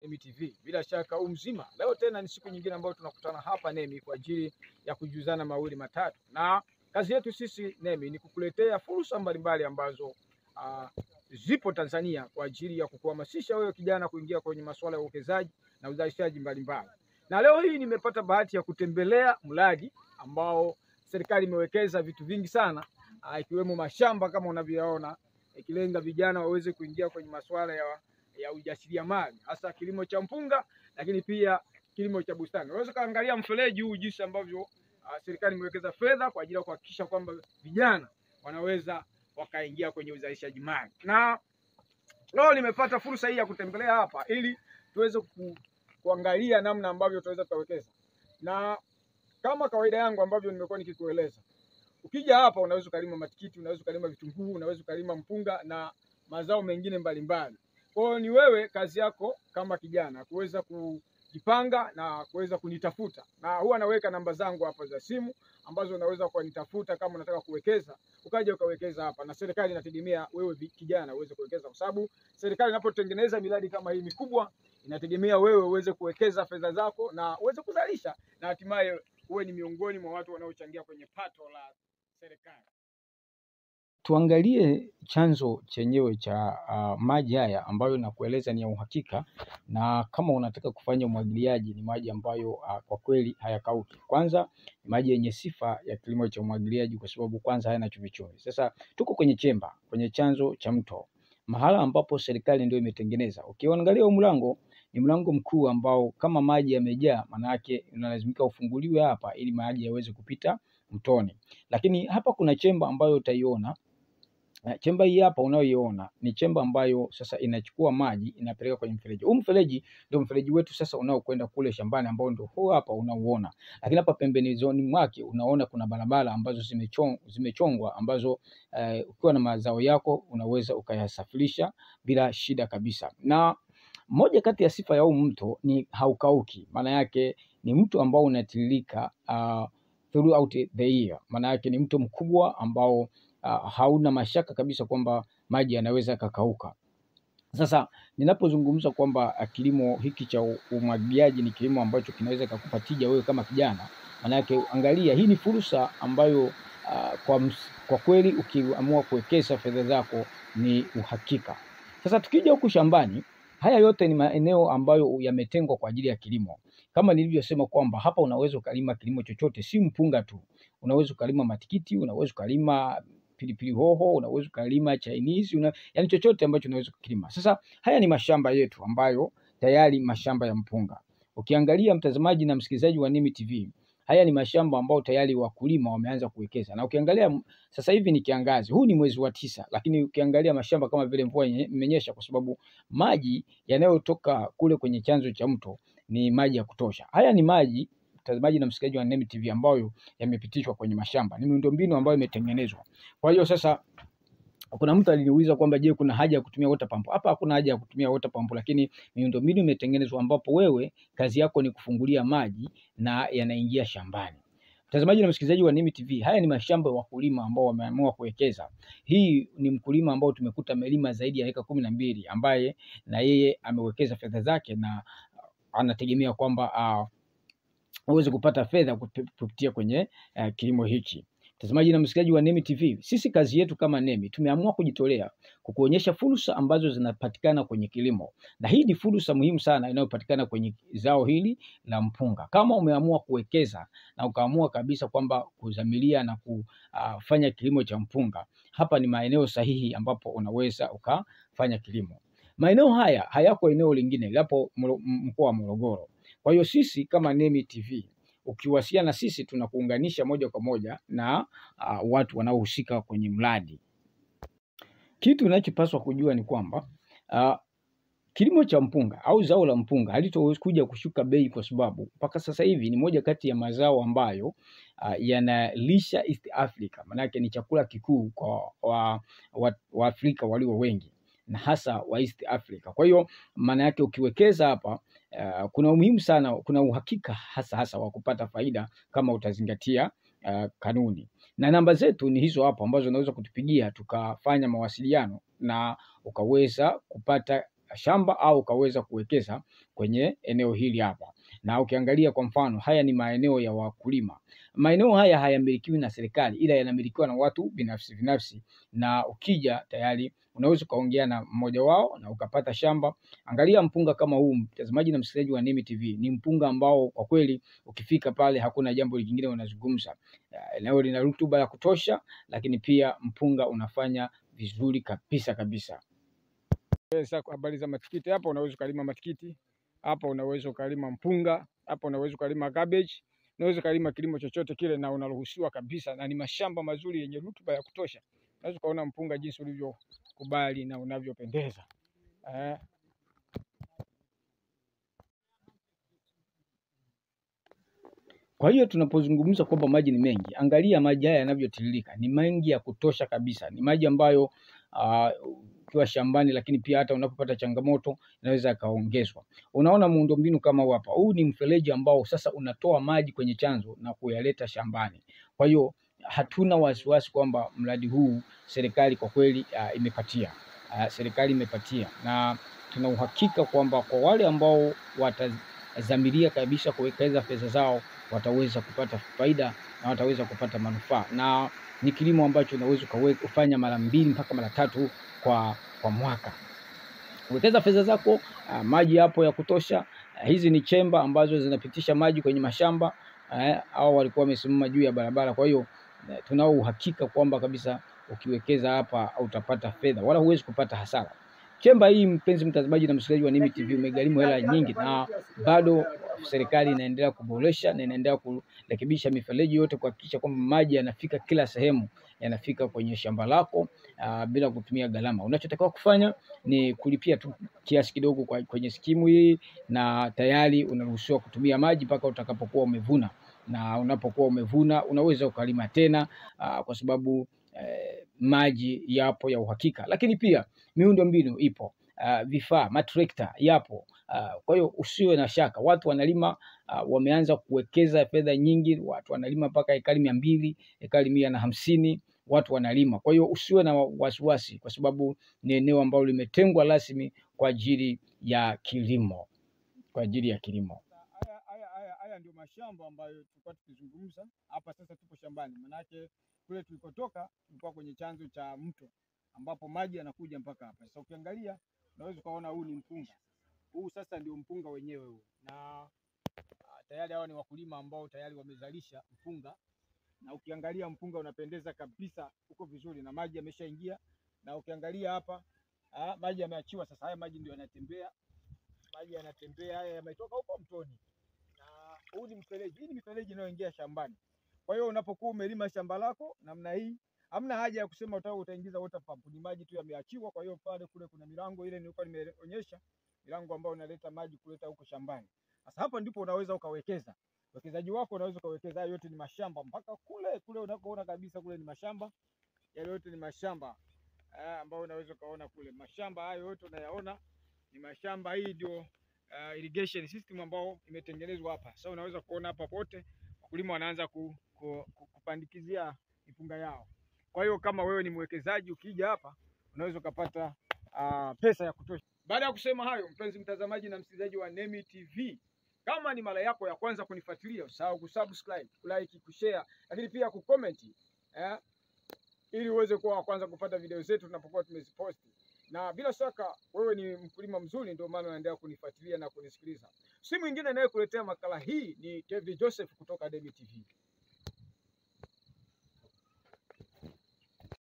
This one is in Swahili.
NEMI TV. Bila shaka mzima. Leo tena ni siku nyingine ambayo tunakutana hapa NEMI kwa ajili ya kujuzana mawili matatu. Na kazi yetu sisi NEMI ni kukuletea fursa mbalimbali ambazo zipo Tanzania kwa ajili ya kukuhamasisha wewe kijana kuingia kwenye masuala ya uwekezaji na uzalishaji mbalimbali. Na leo hii nimepata bahati ya kutembelea mradi ambao serikali imewekeza vitu vingi sana, ikiwemo mashamba kama unavyoona, ikilenga vijana waweze kuingia kwenye masuala ya ujasiriamali, hasa kilimo cha mpunga, lakini pia kilimo cha bustani. Unaweza kaangalia mfereji huu jinsi ambavyo serikali imewekeza fedha kwa ajili ya kuhakikisha kwamba vijana wanaweza wakaingia kwenye uzalishaji mali. Na leo nimepata fursa hii ya kutembelea hapa ili tuweze kuangalia namna ambavyo tunaweza tukawekeza. Na kama kawaida yangu ambavyo nimekuwa nikikueleza, ukija hapa unaweza ukalima matikiti, unaweza ukalima vitunguu, unaweza ukalima mpunga na mazao mengine mbalimbali. Kwa hiyo ni wewe kazi yako kama kijana kuweza kujipanga na kuweza kunitafuta. Na huwa naweka namba zangu hapa za simu ambazo unaweza kunitafuta kama unataka kuwekeza, ukaja ukawekeza hapa. Na serikali inategemea wewe kijana uweze kuwekeza, kwa sababu serikali inapotengeneza miradi kama hii mikubwa inategemea wewe uweze kuwekeza fedha zako na uweze kuzalisha na hatimaye uwe ni miongoni mwa watu wanaochangia kwenye pato la serikali. Tuangalie chanzo chenyewe cha maji haya ambayo nakueleza ni ya uhakika, na kama unataka kufanya umwagiliaji ni maji ambayo kwa kweli hayakauki. Kwanza ni maji yenye sifa ya kilimo cha umwagiliaji kwa sababu kwanza hayana chumvi. Sasa tuko kwenye chanzo cha mto, mahala ambapo serikali ndio imetengeneza. Ukiangalia huu mlango ni mlango mkuu ambao kama maji yamejaa, maana yake unalazimika ufunguliwe hapa ili maji yaweze kupita mtoni. Lakini hapa kuna chemba ambayo utaiona. Chemba hii hapa unayoiona ni chemba ambayo sasa inachukua maji inapeleka kwenye mfereji. Huu mfereji ndio mfereji wetu sasa unaokwenda kule shambani, ambao ndio huu hapa unauona. Lakini hapa pembeni zoni mwake unaona kuna barabara ambazo zimechongwa ambazo ukiwa na mazao yako unaweza ukayasafirisha bila shida kabisa. Na moja kati ya sifa ya huu mto ni haukauki. Maana yake ni mto ambao unatiririka throughout the year. Maana yake ni mto mkubwa ambao hauna mashaka kabisa kwamba maji yanaweza kakauka. Sasa ninapozungumza kwamba kilimo hiki cha umwagiliaji ni kilimo ambacho kinaweza kukupa tija wewe kama kijana, maana yake angalia, hii ni fursa ambayo kwa kweli ukiamua kuwekeza fedha zako ni uhakika. Sasa tukija huku shambani, haya yote ni maeneo ambayo yametengwa kwa ajili ya kilimo. Kama nilivyosema kwamba hapa unaweza ukalima kilimo chochote, si mpunga tu. Unaweza ukalima matikiti, unaweza ukalima pilipili hoho, unaweza ukalima Chinese, yani chochote ambacho unaweza kukilima. Sasa haya ni mashamba yetu ambayo tayari mashamba ya mpunga. Ukiangalia mtazamaji na msikilizaji wa NEMI TV, haya ni mashamba ambao tayari wakulima wameanza kuwekeza. Na ukiangalia sasa hivi ni kiangazi, huu ni mwezi wa 9, lakini ukiangalia mashamba kama vile mvua imenyesha, kwa sababu maji yanayotoka kule kwenye chanzo cha mto ni maji ya kutosha. Haya ni maji, mtazamaji na msikilizaji wa NEMI TV, ambayo yamepitishwa kwenye mashamba. Ni miundombinu ambayo imetengenezwa. Kwa hiyo sasa kuna mtu aliniuliza kwamba je, kuna haja ya kutumia water pump? Hapa hakuna haja ya kutumia water pump, lakini miundombinu imetengenezwa ambapo wewe kazi yako ni kufungulia maji na yanaingia shambani. Mtazamaji na msikilizaji wa NEMI TV, haya ni mashamba ya wakulima ambao wameamua kuwekeza. Hii ni mkulima ambao tumekuta amelima zaidi ya eka 12, ambaye na yeye amewekeza fedha zake na anategemea kwamba uweze kupata fedha kupitia kwenye kilimo hichi. Mtazamaji na msikilizaji wa NEMI TV, sisi kazi yetu kama NEMI tumeamua kujitolea kukuonyesha fursa ambazo zinapatikana kwenye kilimo. Na hii ni fursa muhimu sana inayopatikana kwenye zao hili la mpunga. Kama umeamua kuwekeza na ukaamua kabisa kwamba kuzamilia na kufanya kilimo cha mpunga, hapa ni maeneo sahihi ambapo unaweza ukafanya kilimo. Maeneo haya hayako eneo lingine, yapo mkoa wa Morogoro. Kwa hiyo sisi kama NEMI TV, ukiwasiliana na sisi tunakuunganisha moja kwa moja na watu wanaohusika kwenye mradi. Kitu unachopaswa kujua ni kwamba kilimo cha mpunga au zao la mpunga halitokuja kushuka bei, kwa sababu mpaka sasa hivi ni moja kati ya mazao ambayo yanalisha East Africa. Maana yake ni chakula kikuu kwa Waafrika walio wengi, na hasa wa East Africa. Kwa hiyo maana yake ukiwekeza hapa kuna umuhimu sana, kuna uhakika hasa wa kupata faida kama utazingatia kanuni. Na namba zetu ni hizo hapo ambazo unaweza kutupigia tukafanya mawasiliano na ukaweza kupata shamba au ukaweza kuwekeza kwenye eneo hili hapa. Na ukiangalia kwa mfano, haya ni maeneo ya wakulima. Maeneo haya hayamilikiwi na serikali, ila yanamilikiwa na watu binafsi, na ukija tayari unaweza ukaongea na mmoja wao na ukapata shamba. Angalia mpunga kama huu, mtazamaji na msikilizaji wa Nemi TV, ni mpunga ambao kwa kweli ukifika pale hakuna jambo lingine unazungumza. Eneo lina rutuba ya kutosha, lakini pia mpunga unafanya vizuri kabisa. Sasa habari za matikiti, hapa unaweza ukalima matikiti, hapa unaweza ukalima mpunga, hapa unaweza ukalima cabbage, unaweza ukalima kilimo chochote kile na unaruhusiwa kabisa, na ni mashamba mazuri yenye rutuba ya kutosha. Unaweza kuona mpunga jinsi ulivyokubali na unavyopendeza. Kwa hiyo tunapozungumza kwamba maji ni mengi, angalia maji haya yanavyotiririka, ni mengi ya kutosha kabisa. Ni maji ambayo ukiwa shambani, lakini pia hata unapopata changamoto inaweza kaongezwa. Unaona muundombinu kama huu hapa. Huu ni mfereji ambao sasa unatoa maji kwenye chanzo na kuyaleta shambani. Kwa hiyo hatuna wasiwasi kwamba mradi huu serikali kwa kweli imepatia. Serikali imepatia, na tuna uhakika kwamba kwa wale ambao watazamiria kabisa kuwekeza fedha zao wataweza kupata faida na wataweza kupata manufaa, na ni kilimo ambacho unaweza kufanya mara 2 mpaka mara 3 kwa mwaka. Wekeza fedha zako, maji hapo ya kutosha. Hizi ni chemba ambazo zinapitisha maji kwenye mashamba, au walikuwa wamesimama juu ya barabara. Kwa hiyo tunao uhakika kwamba kabisa ukiwekeza hapa utapata fedha, wala huwezi kupata hasara. Chemba hii, mpenzi mtazamaji na msikilizaji wa Nemi TV, umegharimu hela nyingi, na bado serikali inaendelea kuboresha na inaendelea kurekebisha mifereji yote kuhakikisha kwamba maji yanafika kila sehemu, yanafika kwenye shamba lako bila kutumia gharama. Unachotakiwa kufanya ni kulipia tu kiasi kidogo kwenye skimu hii, na tayari unaruhusiwa kutumia maji mpaka utakapokuwa umevuna. Na unapokuwa umevuna unaweza ukalima tena, kwa sababu maji yapo ya uhakika. Lakini pia miundo mbinu ipo, vifaa, matrekta yapo. Kwa hiyo usiwe na shaka. Watu wanalima, wameanza kuwekeza fedha nyingi. Watu wanalima mpaka ekari 200, ekari 150, watu wanalima. Kwa hiyo usiwe na wasiwasi, kwa sababu ni eneo ambalo limetengwa rasmi kwa ajili ya kilimo, Haya ndio mashamba ambayo tulikuwa tukizungumza hapa. Sasa tupo shambani, manake kule tulikotoka tulikuwa kwenye chanzo cha mto ambapo maji yanakuja mpaka hapa. Sasa ukiangalia unaweza ukaona huu ni mpunga. Huu sasa ndio mpunga wenyewe huu, na tayari hawa ni wakulima ambao tayari wamezalisha mpunga, na ukiangalia mpunga unapendeza kabisa, uko vizuri na maji yameshaingia. Na ukiangalia hapa maji yameachiwa sasa. Haya maji ndio yanatembea, haya yametoka huko mtoni, na huu ni mfereji. Hii ni mifereji inayoingia shambani. Kwa hiyo unapokuwa umelima shamba lako namna hii, hamna haja ya kusema utaingiza water pump, ni maji tu yameachiwa. Kwa hiyo pale kule kuna milango ile nilikuwa nimeonyesha, milango ambayo inaleta maji kuleta huko shambani. Sasa hapa ndipo unaweza ukawekeza. Wekezaji wako unaweza ukawekeza. Yote ni mashamba, mpaka kule unakoona kabisa kule ni mashamba. Yale yote ni mashamba ambayo unaweza ukaona kule. Mashamba hayo yote unayaona ni mashamba. Hii ndio irrigation system ambao imetengenezwa hapa. Sasa unaweza kuona hapa pote wakulima wanaanza kupandikizia mipunga yao. Kwa hiyo kama wewe ni mwekezaji, ukija hapa unaweza ukapata pesa ya kutosha. Baada ya kusema hayo, mpenzi mtazamaji na msikilizaji wa Nemi TV, kama ni mara yako ya kwanza kunifuatilia, usahau kusubscribe, kulike, kushare, lakini pia kucomment, ili uweze kuwa wa kwanza kupata video zetu tunapokuwa tumeziposti. Na bila shaka wewe ni mkulima mzuri, ndio maana unaendelea kunifuatilia na kunisikiliza. Si mwingine anayekuletea makala hii ni Kevin Joseph kutoka Nemi TV.